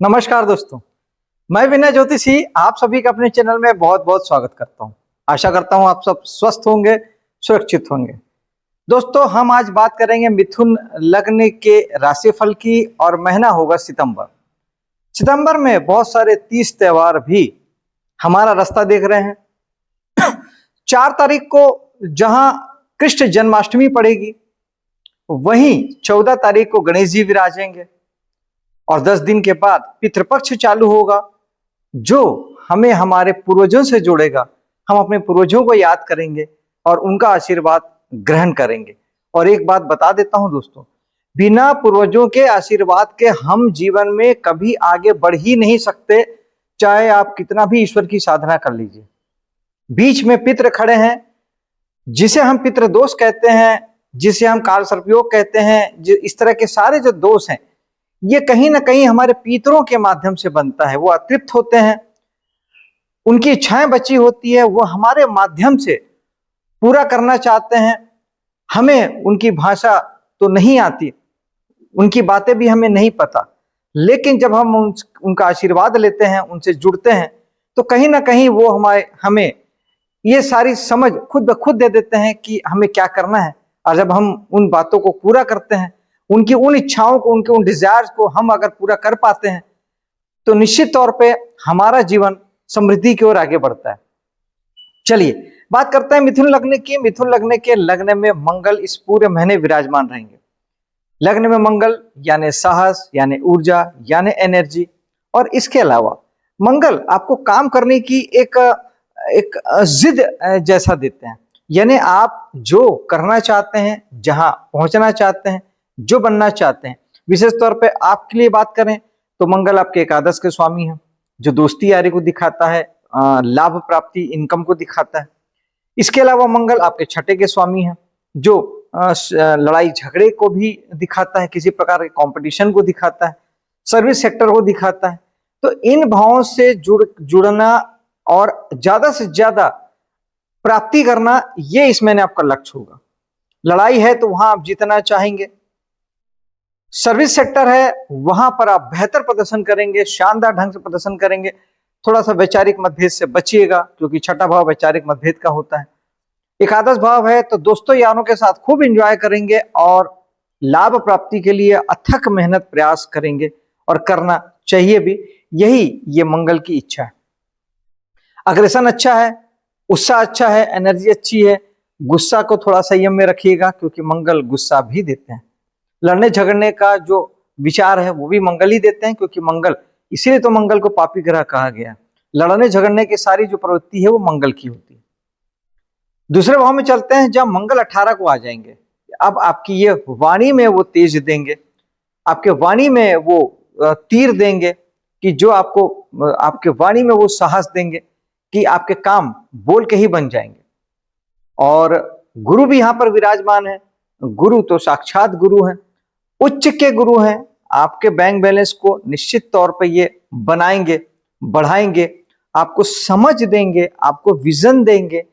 नमस्कार दोस्तों, मैं विनय ज्योतिषी आप सभी का अपने चैनल में बहुत बहुत स्वागत करता हूं। आशा करता हूं आप सब स्वस्थ होंगे, सुरक्षित होंगे। दोस्तों, हम आज बात करेंगे मिथुन लग्न के राशिफल की और महीना होगा सितंबर। सितंबर में बहुत सारे 30 त्योहार भी हमारा रास्ता देख रहे हैं। 4 तारीख को जहां कृष्ण जन्माष्टमी पड़ेगी, वहीं 14 तारीख को गणेश जी विराजेंगे और 10 दिन के बाद पितृपक्ष चालू होगा, जो हमें हमारे पूर्वजों से जोड़ेगा। हम अपने पूर्वजों को याद करेंगे और उनका आशीर्वाद ग्रहण करेंगे। और एक बात बता देता हूं दोस्तों, बिना पूर्वजों के आशीर्वाद के हम जीवन में कभी आगे बढ़ ही नहीं सकते, चाहे आप कितना भी ईश्वर की साधना कर लीजिए। बीच में पितृ खड़े हैं, जिसे हम पितृ दोष कहते हैं, जिसे हम काल सर्पयोग कहते हैं। इस तरह के सारे जो दोष हैं, ये कहीं ना कहीं हमारे पितरों के माध्यम से बनता है। वो अतृप्त होते हैं, उनकी इच्छाएं बची होती है, वो हमारे माध्यम से पूरा करना चाहते हैं। हमें उनकी भाषा तो नहीं आती, उनकी बातें भी हमें नहीं पता, लेकिन जब हम उनका आशीर्वाद लेते हैं, उनसे जुड़ते हैं, तो कहीं ना कहीं वो हमें ये सारी समझ खुद ब खुद दे देते हैं कि हमें क्या करना है। और जब हम उन बातों को पूरा करते हैं, उनकी उन इच्छाओं को, उनके उन डिजायर्स को हम अगर पूरा कर पाते हैं, तो निश्चित तौर पे हमारा जीवन समृद्धि की ओर आगे बढ़ता है। चलिए बात करते हैं मिथुन लग्न की। मिथुन लग्न के लग्न में मंगल इस पूरे महीने विराजमान रहेंगे। लग्न में मंगल यानी साहस, यानी ऊर्जा, यानी एनर्जी। और इसके अलावा मंगल आपको काम करने की एक एक जिद जैसा देते हैं। यानी आप जो करना चाहते हैं, जहां पहुंचना चाहते हैं, जो बनना चाहते हैं, विशेष तौर पे आपके लिए बात करें तो मंगल आपके एकादश के स्वामी हैं, जो दोस्ती यारी को दिखाता है, लाभ प्राप्ति, इनकम को दिखाता है। इसके अलावा मंगल आपके छठे के स्वामी हैं, जो लड़ाई झगड़े को भी दिखाता है, किसी प्रकार के कंपटीशन को दिखाता है, सर्विस सेक्टर को दिखाता है। तो इन भावों से जुड़ना और ज्यादा से ज्यादा प्राप्ति करना, ये इस महीने आपका लक्ष्य होगा। लड़ाई है तो वहां आप जीतना चाहेंगे, सर्विस सेक्टर है वहां पर आप बेहतर प्रदर्शन करेंगे, शानदार ढंग से प्रदर्शन करेंगे। थोड़ा सा वैचारिक मतभेद से बचिएगा, क्योंकि छठा भाव वैचारिक मतभेद का होता है। एकादश भाव है तो दोस्तों यारों के साथ खूब एंजॉय करेंगे और लाभ प्राप्ति के लिए अथक मेहनत प्रयास करेंगे, और करना चाहिए भी। यही ये मंगल की इच्छा है। अग्रेशन अच्छा है, उत्साह अच्छा है, एनर्जी अच्छी है। गुस्सा को थोड़ा संयम में रखिएगा, क्योंकि मंगल गुस्सा भी देते हैं। लड़ने झगड़ने का जो विचार है वो भी मंगल ही देते हैं, क्योंकि मंगल, इसीलिए तो मंगल को पापी ग्रह कहा गया। लड़ने झगड़ने की सारी जो प्रवृत्ति है वो मंगल की होती है। दूसरे भाव में चलते हैं, जहां मंगल 18 को आ जाएंगे। अब आपकी ये वाणी में वो तेज देंगे, आपके वाणी में वो तीर देंगे, कि जो आपको आपके वाणी में वो साहस देंगे कि आपके काम बोल के ही बन जाएंगे। और गुरु भी यहां पर विराजमान है। गुरु तो साक्षात गुरु हैं, उच्च के गुरु हैं। आपके बैंक बैलेंस को निश्चित तौर पर ये बनाएंगे, बढ़ाएंगे, आपको समझ देंगे, आपको विजन देंगे।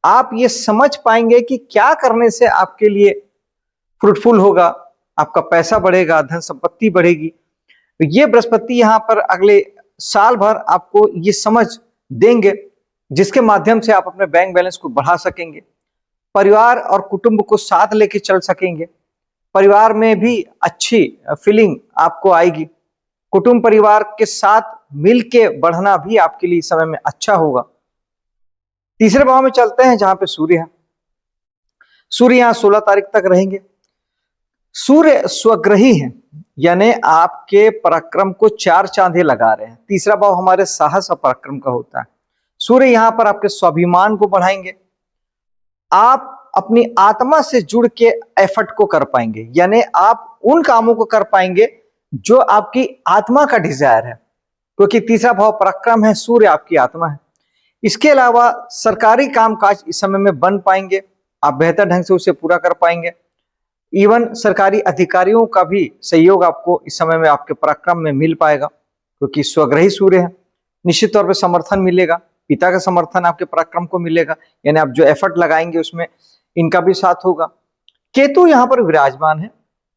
आप ये समझ पाएंगे कि क्या करने से आपके लिए फ्रूटफुल होगा, आपका पैसा बढ़ेगा, धन संपत्ति बढ़ेगी। ये बृहस्पति यहाँ पर अगले साल भर आपको ये समझ देंगे, जिसके माध्यम से आप अपने बैंक बैलेंस को बढ़ा सकेंगे, परिवार और कुटुंब को साथ लेके चल सकेंगे। परिवार में भी अच्छी फीलिंग आपको आएगी। कुटुंब परिवार के साथ मिलके बढ़ना भी आपके लिए इस समय में अच्छा होगा। तीसरे भाव में चलते हैं, जहां पे सूर्य है। सूर्य यहां 16 तारीख तक रहेंगे। सूर्य स्वग्रही है, यानी आपके पराक्रम को 4 चांदे लगा रहे हैं। तीसरा भाव हमारे साहस और पराक्रम का होता है। सूर्य यहां पर आपके स्वाभिमान को बढ़ाएंगे। आप अपनी आत्मा से जुड़ के एफर्ट को कर पाएंगे, यानी आप उन कामों को कर पाएंगे जो आपकी आत्मा का डिजायर है, क्योंकि तीसरा भाव पराक्रम है, सूर्य आपकी आत्मा है। इसके अलावा सरकारी कामकाज इस समय में बन पाएंगे, आप बेहतर ढंग से उसे पूरा कर पाएंगे। इवन सरकारी अधिकारियों का भी सहयोग आपको इस समय में आपके पराक्रम में मिल पाएगा, क्योंकि स्वग्रही सूर्य है। निश्चित तौर पर समर्थन मिलेगा, पिता का समर्थन आपके पराक्रम को मिलेगा, यानी आप जो एफर्ट लगाएंगे उसमें इनका भी साथ होगा। केतु यहां पर विराजमान है,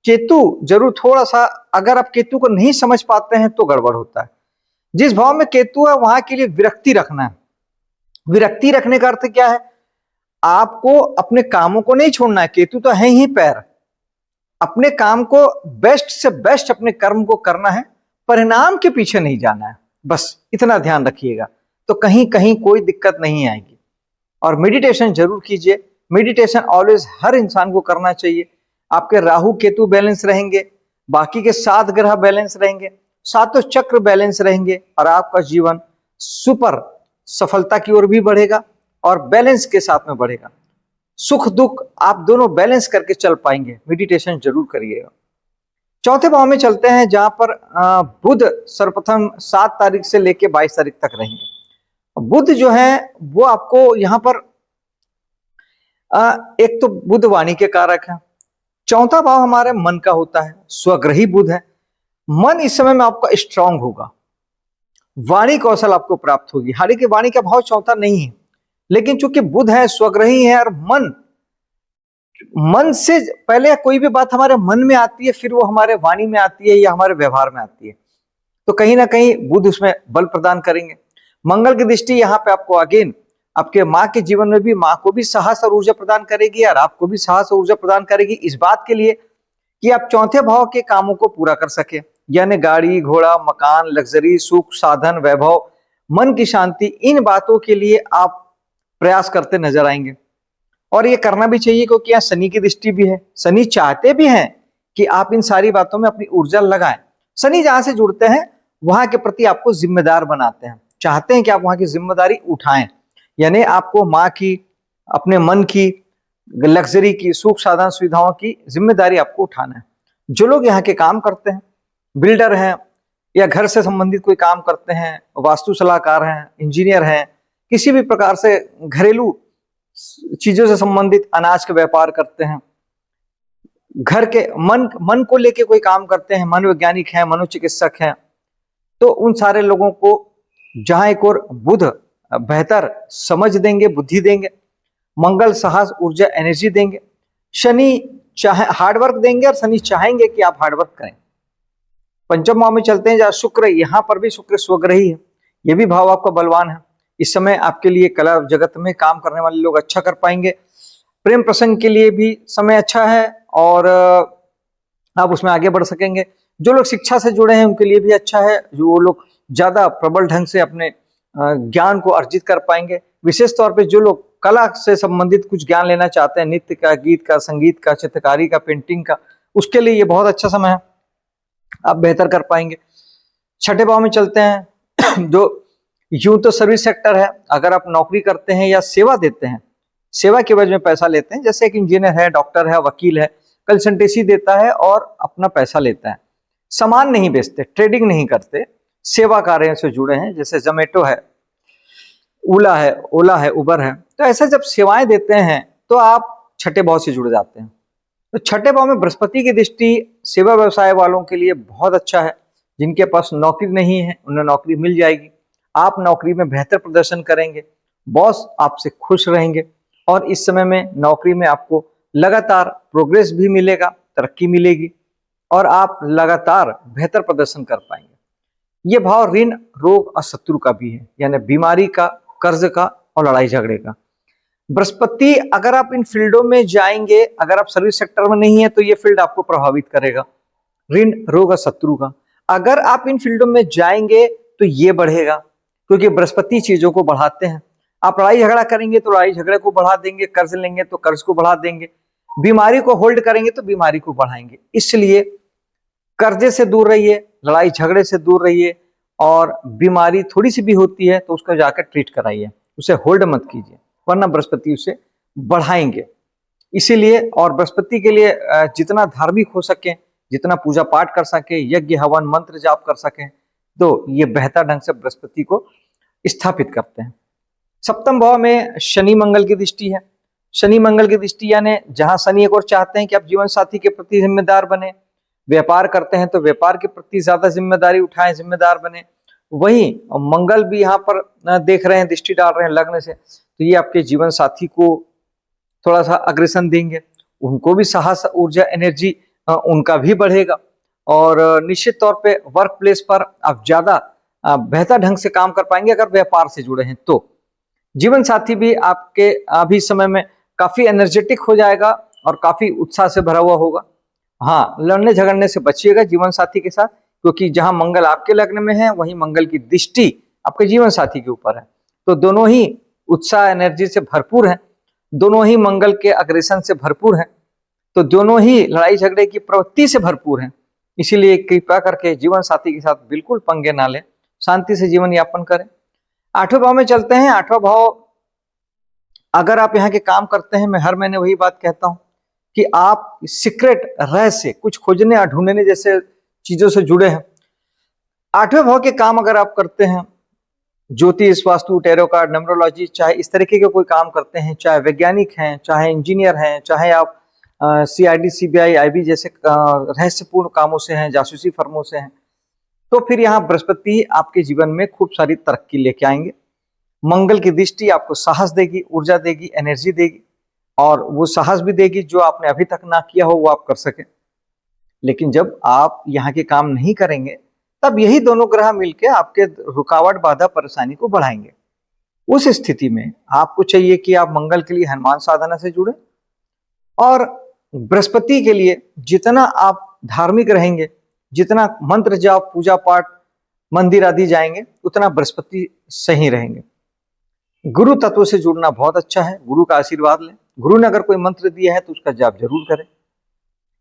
केतु जरूर थोड़ा सा, अगर आप केतु को नहीं समझ पाते हैं तो गड़बड़ होता है। जिस भाव में केतु है वहां के लिए विरक्ति रखना है। विरक्ति रखने का अर्थ क्या है? आपको अपने कामों को नहीं छोड़ना है, केतु तो है ही पैर। अपने काम को बेस्ट से बेस्ट अपने कर्म को करना है, परिणाम के पीछे नहीं जाना है, बस इतना ध्यान रखिएगा, तो कहीं कहीं कोई दिक्कत नहीं आएगी। और मेडिटेशन जरूर कीजिए। मेडिटेशन ऑलवेज हर इंसान को करना चाहिए। आपके राहु केतु बैलेंस रहेंगे, बाकी के 7 ग्रह बैलेंस रहेंगे, सातों चक्र बैलेंस रहेंगे, और आपका जीवन सुपर सफलता की ओर भी बढ़ेगा और बैलेंस के साथ में बढ़ेगा। सुख दुख आप दोनों बैलेंस करके चल पाएंगे। मेडिटेशन जरूर करिएगा। चौथे भाव में चलते हैं, जहां पर बुध सर्वप्रथम 7 तारीख से लेके 22 तारीख तक रहेंगे। बुध जो है वो आपको यहाँ पर एक तो बुध वाणी के कारक है। चौथा भाव हमारे मन का होता है, स्वग्रही बुध है। मन इस समय में आपका स्ट्रांग होगा, वाणी कौशल आपको प्राप्त होगी। हालांकि वाणी का भाव चौथा नहीं है, लेकिन चूंकि बुध है, स्वग्रही है, और मन से पहले कोई भी बात हमारे मन में आती है, फिर वो हमारे वाणी में आती है या हमारे व्यवहार में आती है, तो कहीं ना कहीं बुध उसमें बल प्रदान करेंगे। मंगल की दृष्टि यहाँ पे आपको अगेन आपके माँ के जीवन में भी, माँ को भी साहस और ऊर्जा प्रदान करेगी, और आपको भी साहस और ऊर्जा प्रदान करेगी इस बात के लिए कि आप चौथे भाव के कामों को पूरा कर सके, यानी गाड़ी घोड़ा, मकान, लग्जरी, सुख, साधन, वैभव, मन की शांति, इन बातों के लिए आप प्रयास करते नजर आएंगे। और ये करना भी चाहिए, क्योंकि यहाँ शनि की दृष्टि भी है। शनि चाहते भी हैं कि आप इन सारी बातों में अपनी ऊर्जा लगाएं। शनि जहां से जुड़ते हैं वहां के प्रति आपको जिम्मेदार बनाते हैं, चाहते हैं कि आप वहां की जिम्मेदारी उठाएं, यानी आपको माँ की, अपने मन की, लग्जरी की, सुख साधन सुविधाओं की जिम्मेदारी आपको उठाना है। जो लोग यहाँ के काम करते हैं, बिल्डर हैं या घर से संबंधित कोई काम करते हैं, वास्तु सलाहकार हैं, इंजीनियर हैं, किसी भी प्रकार से घरेलू चीजों से संबंधित अनाज का व्यापार करते हैं, घर के मन को लेके कोई काम करते हैं, मनोवैज्ञानिक हैं, मनोचिकित्सक हैं, तो उन सारे लोगों को जहां एक और बुध बेहतर समझ देंगे, बुद्धि देंगे, मंगल साहस, ऊर्जा, एनर्जी देंगे, शनि चाहे हार्डवर्क देंगे, और शनि चाहेंगे कि आप हार्डवर्क करें। पंचम भाव में चलते हैं, जहां शुक्र, यहां पर भी शुक्र स्वग्रही है, यह भी भाव आपका बलवान है। इस समय आपके लिए कला जगत में काम करने वाले लोग अच्छा कर पाएंगे। प्रेम प्रसंग के लिए भी समय अच्छा है और आप उसमें आगे बढ़ सकेंगे। जो लोग शिक्षा से जुड़े हैं उनके लिए भी अच्छा है, जो वो लोग ज्यादा प्रबल ढंग से अपने ज्ञान को अर्जित कर पाएंगे। विशेष तौर पे जो लोग कला से संबंधित कुछ ज्ञान लेना चाहते हैं, नृत्य का, गीत का, संगीत का, चित्रकारी का, पेंटिंग का, उसके लिए ये बहुत अच्छा समय है, आप बेहतर कर पाएंगे। छठे भाव में चलते हैं, जो यूं तो सर्विस सेक्टर है, अगर आप नौकरी करते हैं या सेवा देते हैं, सेवा के वजह में पैसा लेते हैं, जैसे एक इंजीनियर है, डॉक्टर है, वकील है, कंसल्टेंसी देता है और अपना पैसा लेता है। सामान नहीं बेचते, ट्रेडिंग नहीं करते, सेवा कार्य से जुड़े हैं, जैसे जोमेटो है, ओला है, उबर है, तो ऐसे जब सेवाएं देते हैं तो आप छठे भाव से जुड़ जाते हैं। तो छठे भाव में बृहस्पति की दृष्टि सेवा व्यवसाय वालों के लिए बहुत अच्छा है। जिनके पास नौकरी नहीं है उन्हें नौकरी मिल जाएगी, आप नौकरी में बेहतर प्रदर्शन करेंगे, बॉस आपसे खुश रहेंगे, और इस समय में नौकरी में आपको लगातार प्रोग्रेस भी मिलेगा, तरक्की मिलेगी, और आप लगातार बेहतर प्रदर्शन कर पाएंगे। ये भाव ऋण, रोग और शत्रु का भी है, यानी बीमारी का, कर्ज का और लड़ाई झगड़े का। बृहस्पति अगर आप इन फील्डों में जाएंगे, अगर आप सर्विस सेक्टर में नहीं है तो ये फील्ड आपको प्रभावित करेगा, ऋण, रोग और शत्रु का। अगर आप इन फील्डों में जाएंगे तो ये बढ़ेगा, क्योंकि बृहस्पति चीजों को बढ़ाते हैं। आप लड़ाई झगड़ा करेंगे तो लड़ाई झगड़े को बढ़ा देंगे, कर्ज लेंगे तो कर्ज को बढ़ा देंगे, बीमारी को होल्ड करेंगे तो बीमारी को बढ़ाएंगे। इसलिए कर्जे से दूर रहिए, लड़ाई झगड़े से दूर रहिए, और बीमारी थोड़ी सी भी होती है तो उसको जाकर ट्रीट कराइए, उसे होल्ड मत कीजिए, वरना बृहस्पति उसे बढ़ाएंगे। इसीलिए, और बृहस्पति के लिए जितना धार्मिक हो सके, जितना पूजा पाठ कर सके, यज्ञ हवन मंत्र जाप कर सके, तो ये बेहतर ढंग से बृहस्पति को स्थापित करते हैं। सप्तम भाव में शनि मंगल की दृष्टि है। शनि मंगल की दृष्टि यानी जहां शनि एक और चाहते हैं कि आप जीवन साथी के प्रति जिम्मेदार बने, व्यापार करते हैं तो व्यापार के प्रति ज्यादा जिम्मेदारी उठाएं, जिम्मेदार बने, वहीं मंगल भी यहाँ पर देख रहे हैं, दृष्टि डाल रहे हैं लग्न से, तो ये आपके जीवन साथी को थोड़ा सा अग्रेसन देंगे, उनको भी साहस, ऊर्जा, एनर्जी उनका भी बढ़ेगा। और निश्चित तौर पे वर्क प्लेस पर आप ज्यादा बेहतर ढंग से काम कर पाएंगे अगर व्यापार से जुड़े हैं तो। जीवन साथी भी आपके अभी समय में काफी एनर्जेटिक हो जाएगा और काफी उत्साह से भरा हुआ होगा। हाँ, लड़ने झगड़ने से बचिएगा जीवन साथी के साथ, क्योंकि जहां मंगल आपके लग्न में है वहीं मंगल की दृष्टि आपके जीवन साथी के ऊपर है। तो दोनों ही उत्साह एनर्जी से भरपूर हैं, दोनों ही मंगल के अग्रेसन से भरपूर हैं, तो दोनों ही लड़ाई झगड़े की प्रवृत्ति से भरपूर हैं। इसीलिए कृपया करके जीवन साथी के साथ बिल्कुल पंगे ना लें, शांति से जीवन यापन करें। 8वें भाव में चलते हैं। 8वां भाव, अगर आप यहाँ के काम करते हैं, मैं हर महीने वही बात कहता हूं कि आप सीक्रेट रहस्य कुछ खोजने और ढूंढने जैसे चीजों से जुड़े हैं। 8वें भाव के काम अगर आप करते हैं, ज्योतिष, वास्तु, टैरो कार्ड, न्यूमरोलॉजी, चाहे इस तरीके के कोई काम करते हैं, चाहे वैज्ञानिक हैं, चाहे इंजीनियर हैं, चाहे आप CID, CBI, IB जैसे रहस्यपूर्ण कामों से हैं, जासूसी फर्मों से हैं, तो फिर यहाँ बृहस्पति आपके जीवन में खूब सारी तरक्की लेके आएंगे। मंगल की दृष्टि आपको साहस देगी, ऊर्जा देगी, एनर्जी देगी, और वो साहस भी देगी जो आपने अभी तक ना किया हो वो आप कर सके। लेकिन जब आप यहाँ के काम नहीं करेंगे तब यही दोनों ग्रह मिलकर आपके रुकावट, बाधा, परेशानी को बढ़ाएंगे। उस स्थिति में आपको चाहिए कि आप मंगल के लिए हनुमान साधना से जुड़े, और बृहस्पति के लिए जितना आप धार्मिक रहेंगे, जितना मंत्र जाप, पूजा पाठ, मंदिर आदि जाएंगे, उतना बृहस्पति सही रहेंगे। गुरु तत्व से जुड़ना बहुत अच्छा है, गुरु का आशीर्वाद लें। गुरु ने अगर कोई मंत्र दिया है तो उसका जाप जरूर करें।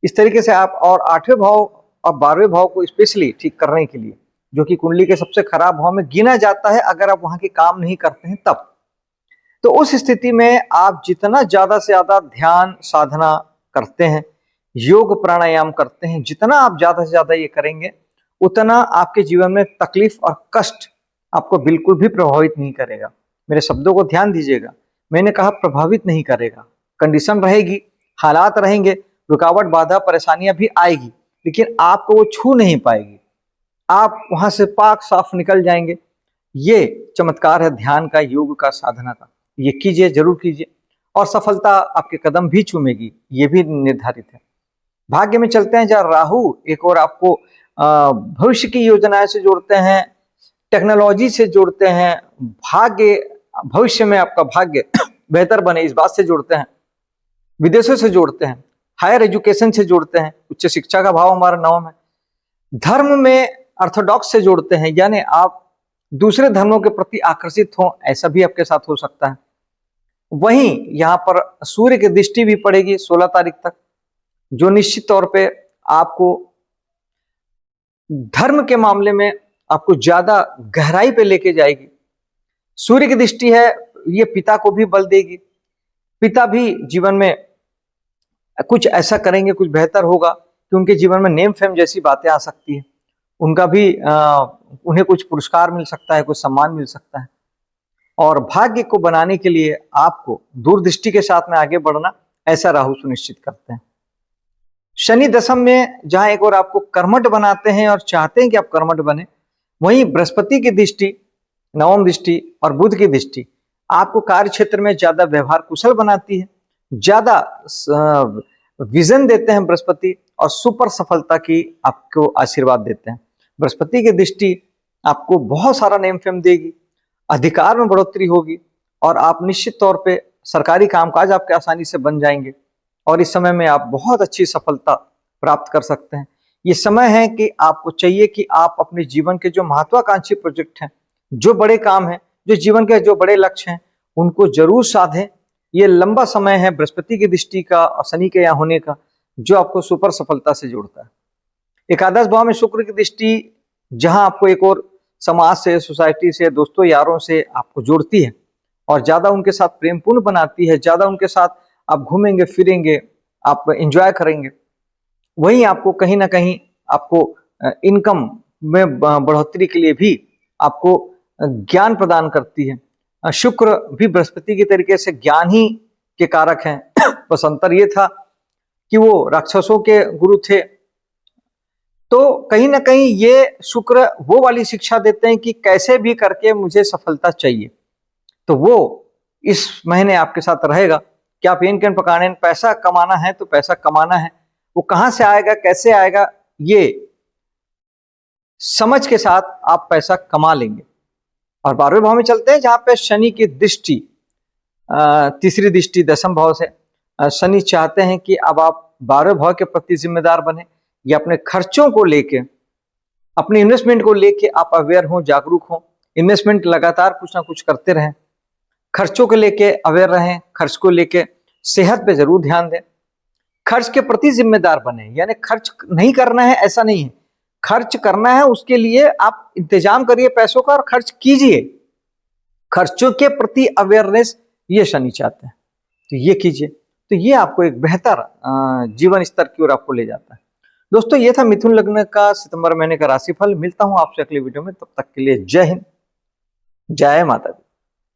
इस तरीके से आप, और 8वें भाव और 12वें भाव को स्पेशली ठीक करने के लिए, जो कि कुंडली के सबसे खराब भाव में गिना जाता है अगर आप वहां के काम नहीं करते हैं तब, तो उस स्थिति में आप जितना ज्यादा से ज्यादा ध्यान साधना करते हैं, योग प्राणायाम करते हैं, जितना आप ज्यादा से ज्यादा ये करेंगे उतना आपके जीवन में तकलीफ और कष्ट आपको बिल्कुल भी प्रभावित नहीं करेगा। मेरे शब्दों को ध्यान दीजिएगा, मैंने कहा प्रभावित नहीं करेगा। कंडीशन रहेगी, हालात रहेंगे, रुकावट, बाधा, परेशानियां भी आएगी, लेकिन आपको वो छू नहीं पाएगी, आप वहां से पाक साफ निकल जाएंगे। ये चमत्कार है ध्यान का, योग का, साधना का। ये कीजिए, जरूर कीजिए, और सफलता आपके कदम भी चूमेगी, ये भी निर्धारित है। भाग्य में चलते हैं, जहाँ राहु एक और आपको भविष्य की योजनाएं से जोड़ते हैं, टेक्नोलॉजी से जोड़ते हैं, भाग्य, भविष्य में आपका भाग्य बेहतर बने इस बात से जोड़ते हैं, विदेशों से जोड़ते हैं, हायर एजुकेशन से जोड़ते हैं, उच्च शिक्षा का भाव हमारा 9 है। धर्म में ऑर्थोडॉक्स से जोड़ते हैं, यानी आप दूसरे धर्मों के प्रति आकर्षित हो, ऐसा भी आपके साथ हो सकता है। वहीं यहाँ पर सूर्य की दृष्टि भी पड़ेगी 16 तारीख तक, जो निश्चित तौर पे आपको धर्म के मामले में आपको ज्यादा गहराई पे लेके जाएगी। सूर्य की दृष्टि है, ये पिता को भी बल देगी, पिता भी जीवन में कुछ ऐसा करेंगे, कुछ बेहतर होगा कि उनके जीवन में नेम फेम जैसी बातें आ सकती है, उनका भी उन्हें कुछ पुरस्कार मिल सकता है, कुछ सम्मान मिल सकता है। और भाग्य को बनाने के लिए आपको दूरदृष्टि के साथ में आगे बढ़ना, ऐसा राहु सुनिश्चित करते हैं। शनि दशम में जहां एक और आपको कर्मठ बनाते हैं और चाहते हैं कि आप कर्मठ बने, वहीं बृहस्पति की दृष्टि, नवम दृष्टि और बुध की दृष्टि आपको कार्य क्षेत्र में ज्यादा व्यवहार कुशल बनाती है, ज्यादा विजन देते हैं बृहस्पति, और सुपर सफलता की आपको आशीर्वाद देते हैं। बृहस्पति की दृष्टि आपको बहुत सारा नेम फेम देगी, अधिकार में बढ़ोतरी होगी, और आप निश्चित तौर पे सरकारी कामकाज आपके आसानी से बन जाएंगे, और इस समय में आप बहुत अच्छी सफलता प्राप्त कर सकते हैं। ये समय है कि आपको चाहिए कि आप अपने जीवन के जो महत्वाकांक्षी प्रोजेक्ट हैं, जो बड़े काम हैं, जो जीवन के जो बड़े लक्ष्य हैं, उनको जरूर साधें। ये लंबा समय है बृहस्पति की दृष्टि का और शनि के यहाँ होने का, जो आपको सुपर सफलता से जोड़ता है। एकादश भाव में शुक्र की दृष्टि, जहां आपको एक और समाज से, सोसाइटी से, दोस्तों यारों से आपको जोड़ती है और ज्यादा उनके साथ प्रेमपूर्ण बनाती है, ज्यादा उनके साथ आप घूमेंगे फिरेंगे, आप एंजॉय करेंगे। वहीं आपको कहीं ना कहीं आपको इनकम में बढ़ोतरी के लिए भी आपको ज्ञान प्रदान करती है। शुक्र भी बृहस्पति की तरीके से ज्ञान ही के कारक हैं। बस अंतर ये था कि वो राक्षसों के गुरु थे, तो कहीं ना कहीं ये शुक्र वो वाली शिक्षा देते हैं कि कैसे भी करके मुझे सफलता चाहिए। तो वो इस महीने आपके साथ रहेगा कि आप इन पकाने, पैसा कमाना है तो पैसा कमाना है, वो कहां से आएगा, कैसे आएगा, ये समझ के साथ आप पैसा कमा लेंगे। और 12वें भाव में चलते हैं जहां पे शनि की दृष्टि, तीसरी दृष्टि दशम भाव से। शनि चाहते हैं कि अब आप 12वें भाव के प्रति जिम्मेदार बने, या अपने खर्चों को लेके, अपने इन्वेस्टमेंट को लेके आप अवेयर हो, जागरूक हो। इन्वेस्टमेंट लगातार कुछ ना कुछ करते रहें, खर्चों को लेके अवेयर रहें, खर्च को लेके सेहत पे जरूर ध्यान दें, खर्च के प्रति जिम्मेदार बने। यानी खर्च नहीं करना है ऐसा नहीं है, खर्च करना है, उसके लिए आप इंतजाम करिए पैसों का और खर्च कीजिए। खर्चों के प्रति अवेयरनेस ये शनि चाहते हैं, तो ये कीजिए, तो ये आपको एक बेहतर जीवन स्तर की ओर आपको ले जाता है। दोस्तों, ये था मिथुन लग्न का सितंबर महीने का राशिफल। मिलता हूं आपसे अगली वीडियो में, तब तक के लिए जय हिंद, जय माता दी।